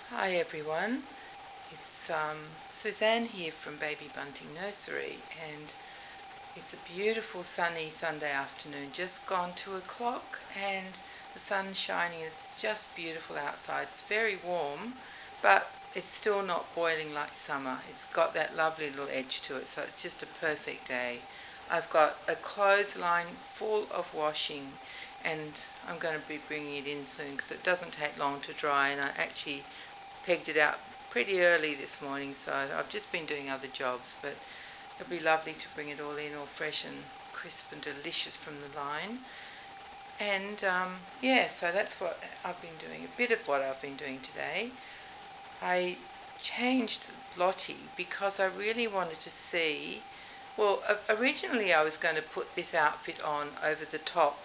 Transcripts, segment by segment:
Hi everyone, it's Suzanne here from Baby Bunting Nursery, and it's a beautiful sunny Sunday afternoon, just gone 2 o'clock, and the sun's shining. It's just beautiful outside. It's very warm, but it's still not boiling like summer. It's got that lovely little edge to it, so it's just a perfect day. I've got a clothesline full of washing, and I'm going to be bringing it in soon because it doesn't take long to dry, and I actually pegged it out pretty early this morning, so I've just been doing other jobs, but it'll be lovely to bring it all in all fresh and crisp and delicious from the line. And so that's what I've been doing, a bit of what I've been doing today. I changed Lottie because I really wanted to see, well, originally I was going to put this outfit on over the top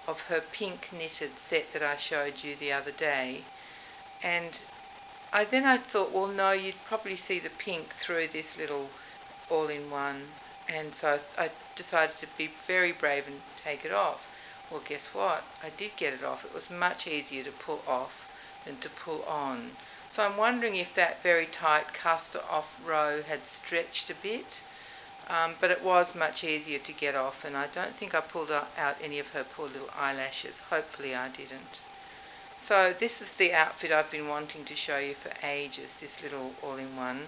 of her pink knitted set that I showed you the other day, and then I thought, well, no, you'd probably see the pink through this little all-in-one, and so I decided to be very brave and take it off. Well, guess what? I did get it off. It was much easier to pull off than to pull on. So I'm wondering if that very tight cast-off row had stretched a bit, but it was much easier to get off, and I don't think I pulled out any of her poor little eyelashes. Hopefully I didn't. So this is the outfit I've been wanting to show you for ages, this little all-in-one.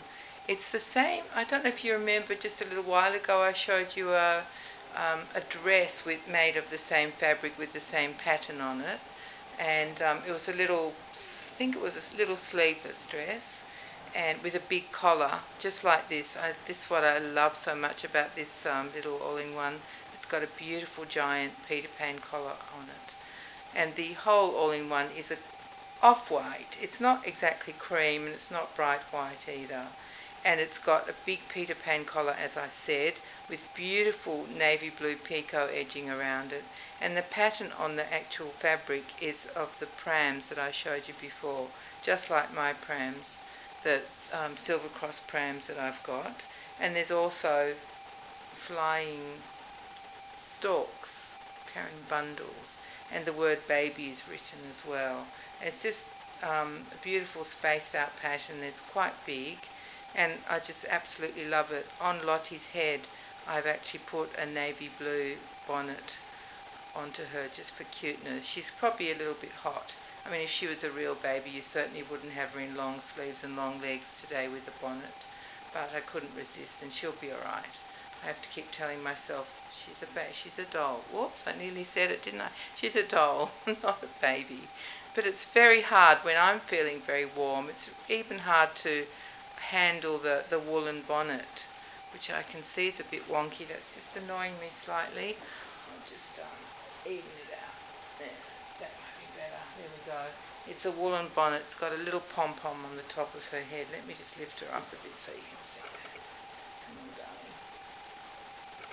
It's the same, I don't know if you remember, just a little while ago I showed you a dress made of the same fabric with the same pattern on it, and it was a little, I think it was a little sleeveless dress, and with a big collar, just like this. This is what I love so much about this little all-in-one. It's got a beautiful giant Peter Pan collar on it. And the whole all-in-one is a off-white. It's not exactly cream, and it's not bright white either. And it's got a big Peter Pan collar, as I said, with beautiful navy blue picot edging around it. And the pattern on the actual fabric is of the prams that I showed you before, just like my prams, the Silver Cross prams that I've got. And there's also flying storks carrying bundles, and the word baby is written as well. It's just a beautiful spaced out pattern. It's quite big, and I just absolutely love it. On Lottie's head I've actually put a navy blue bonnet onto her just for cuteness. She's probably a little bit hot. I mean, if she was a real baby you certainly wouldn't have her in long sleeves and long legs today with a bonnet, but I couldn't resist, and she'll be alright. I have to keep telling myself she's a doll. Whoops, I nearly said it, didn't I? She's a doll, not a baby. But it's very hard when I'm feeling very warm. It's even hard to handle the woolen bonnet, which I can see is a bit wonky. That's just annoying me slightly. I'll just even it out. There, that might be better. There we go. It's a woolen bonnet. It's got a little pom-pom on the top of her head. Let me just lift her up a bit so you can see that. Come on, darling.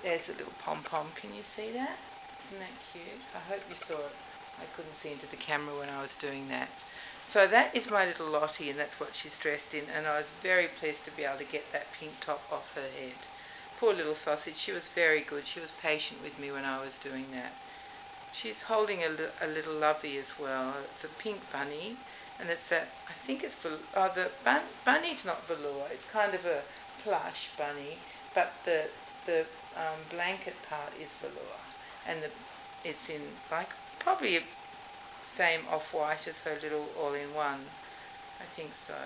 There's a little pom-pom. Can you see that? Isn't that cute? I hope you saw it. I couldn't see into the camera when I was doing that. So that is my little Lottie, and that's what she's dressed in, and I was very pleased to be able to get that pink top off her head. Poor little sausage. She was very good. She was patient with me when I was doing that. She's holding a little lovey as well. It's a pink bunny, and it's I think it's the bunny's not velour. It's kind of a plush bunny, but the blanket part is velour, and it's in like probably a same off-white as her little all-in-one. I think so.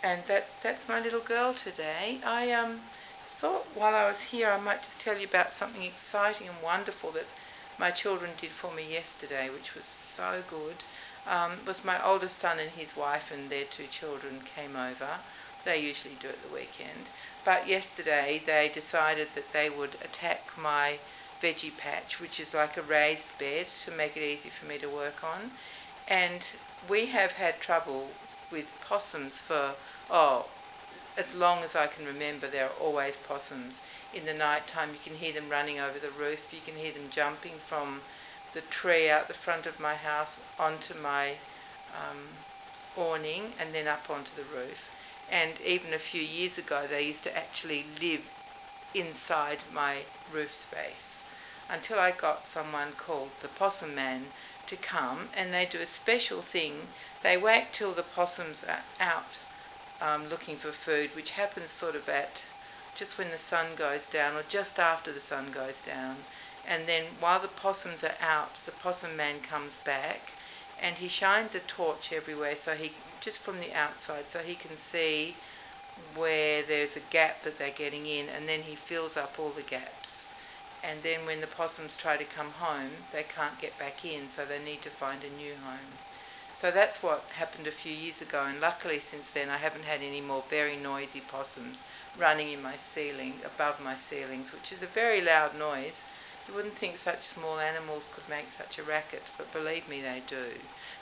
And that's my little girl today. I thought while I was here I might just tell you about something exciting and wonderful that my children did for me yesterday, which was so good. It was my oldest son and his wife and their 2 children came over. They usually do it the weekend. But yesterday they decided that they would attack my veggie patch, which is like a raised bed to make it easy for me to work on. And we have had trouble with possums for, as long as I can remember. There are always possums. In the night time you can hear them running over the roof. You can hear them jumping from the tree out the front of my house onto my awning and then up onto the roof. And even a few years ago they used to actually live inside my roof space, until I got someone called the Possum Man to come, and they do a special thing. They wait till the possums are out looking for food, which happens sort of at just when the sun goes down or just after the sun goes down. And then while the possums are out, the possum man comes back and he shines a torch everywhere, so he just from the outside, so he can see where there's a gap that they're getting in, and then he fills up all the gaps. And then when the possums try to come home, they can't get back in, so they need to find a new home. So that's what happened a few years ago, and luckily since then I haven't had any more very noisy possums running in my ceiling, above my ceilings, which is a very loud noise. You wouldn't think such small animals could make such a racket, but believe me, they do.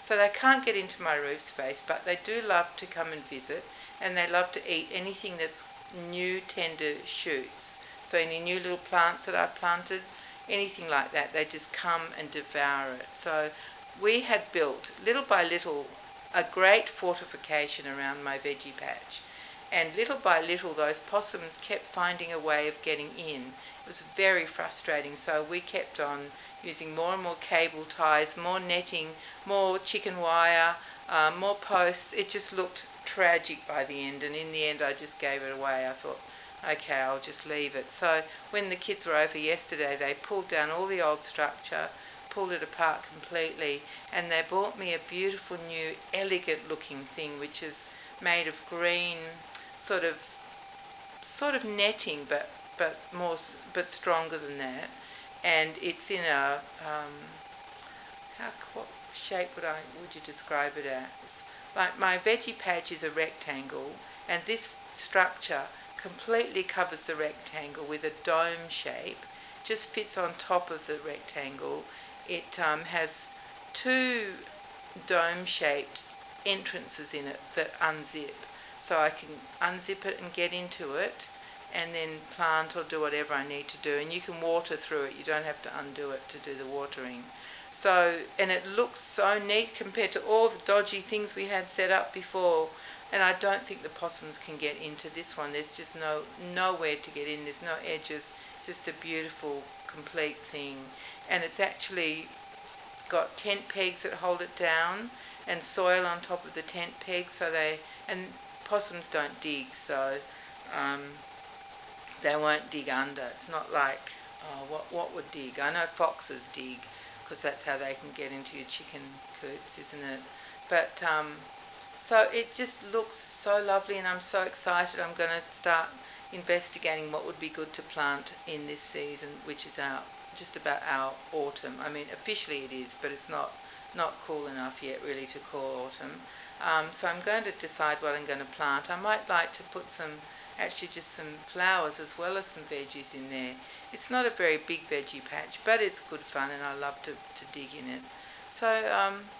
So they can't get into my roof space, but they do love to come and visit, and they love to eat anything that's new, tender shoots. So any new little plants that I've planted, anything like that, they just come and devour it. So we had built, little by little, a great fortification around my veggie patch. And little by little, those possums kept finding a way of getting in. It was very frustrating, so we kept on using more and more cable ties, more netting, more chicken wire, more posts. It just looked tragic by the end, and in the end I just gave it away. I thought, okay, I'll just leave it. So when the kids were over yesterday, they pulled down all the old structure, pulled it apart completely, and they bought me a beautiful new elegant looking thing which is made of green sort of netting, but stronger than that, and it's in a what shape would you describe it as? Like my veggie patch is a rectangle, and this structure completely covers the rectangle with a dome shape, just fits on top of the rectangle. It has two dome-shaped entrances in it that unzip, so I can unzip it and get into it and then plant or do whatever I need to do, and you can water through it. You don't have to undo it to do the watering. So, and it looks so neat compared to all the dodgy things we had set up before, and I don't think the possums can get into this one. There's just nowhere to get in. There's no edges. It's just a beautiful, complete thing, and it's actually got tent pegs that hold it down and soil on top of the tent pegs, and possums don't dig, so they won't dig under. It's not like, what would dig? I know foxes dig, because that's how they can get into your chicken coops, isn't it? But so it just looks so lovely, and I'm so excited. I'm going to start investigating what would be good to plant in this season, which is just about our autumn. I mean, officially it is, but it's not cool enough yet really to call autumn. So I'm going to decide what I'm going to plant. I might like to put just some flowers as well as some veggies in there. It's not a very big veggie patch, but it's good fun, and I love to dig in it. So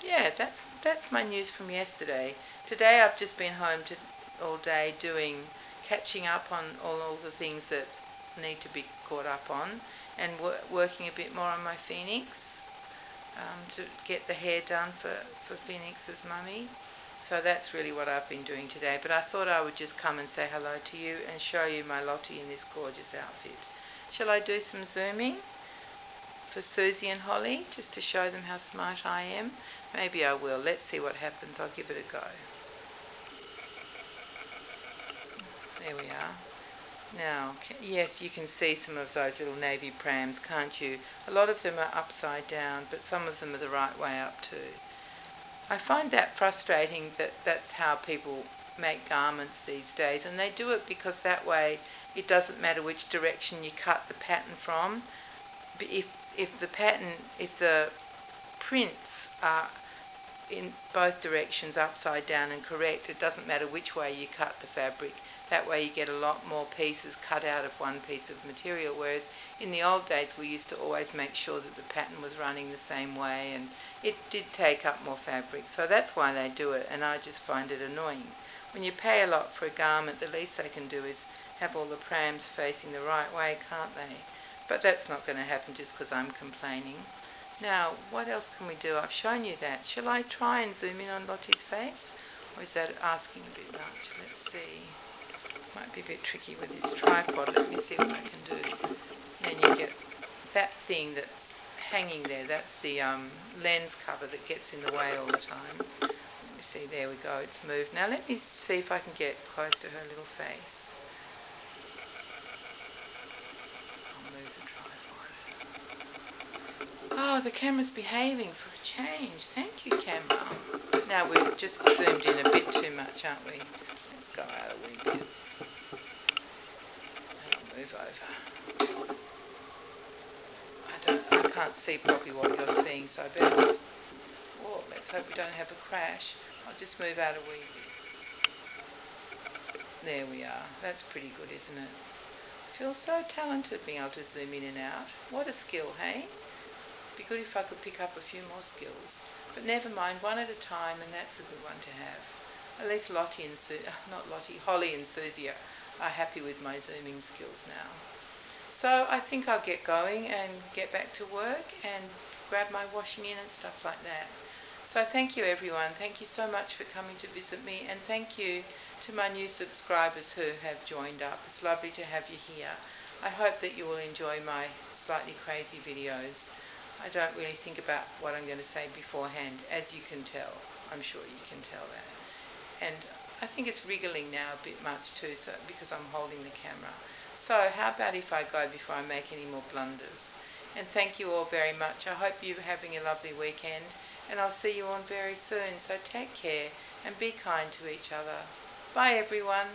yeah, that's my news from yesterday. Today I've just been home all day catching up on all the things that need to be caught up on, and working a bit more on my Phoenix to get the hair done for Phoenix's mummy. So that's really what I've been doing today. But I thought I would just come and say hello to you and show you my Lottie in this gorgeous outfit. Shall I do some zooming for Susie and Holly, just to show them how smart I am? Maybe I will. Let's see what happens. I'll give it a go. There we are. Now, yes, you can see some of those little navy prams, can't you? A lot of them are upside down, but some of them are the right way up too. I find that frustrating that that's how people make garments these days, and they do it because that way it doesn't matter which direction you cut the pattern from. If the prints are in both directions upside down and correct, it doesn't matter which way you cut the fabric. That way you get a lot more pieces cut out of one piece of material, whereas in the old days we used to always make sure that the pattern was running the same way, and it did take up more fabric. So that's why they do it, and I just find it annoying. When you pay a lot for a garment, the least they can do is have all the prams facing the right way, can't they? But that's not going to happen just because I'm complaining. Now, what else can we do? I've shown you that. Shall I try and zoom in on Lottie's face? Or is that asking a bit much? Let's see. Might be a bit tricky with this tripod. Let me see what I can do. Then you get that thing that's hanging there. That's the lens cover that gets in the way all the time. Let me see, there we go, it's moved. Now let me see if I can get close to her little face. I'll move the tripod. Oh, the camera's behaving for a change. Thank you, camera. Now we've just zoomed in a bit too much, aren't we? Let's go out a wee bit. And I'll move over. I can't see properly what you're seeing, so I better just... Whoa, let's hope we don't have a crash. I'll just move out a wee bit. There we are. That's pretty good, isn't it? I feel so talented being able to zoom in and out. What a skill, hey? Be good if I could pick up a few more skills. But never mind, one at a time, and that's a good one to have. At least Holly and Susie are happy with my zooming skills now. So I think I'll get going and get back to work and grab my washing in and stuff like that. So thank you everyone. Thank you so much for coming to visit me, and thank you to my new subscribers who have joined up. It's lovely to have you here. I hope that you will enjoy my slightly crazy videos. I don't really think about what I'm going to say beforehand, as you can tell. I'm sure you can tell that. And I think it's wriggling now a bit much too, so because I'm holding the camera. So how about if I go before I make any more blunders? And thank you all very much. I hope you're having a lovely weekend, and I'll see you on very soon. So take care and be kind to each other. Bye everyone.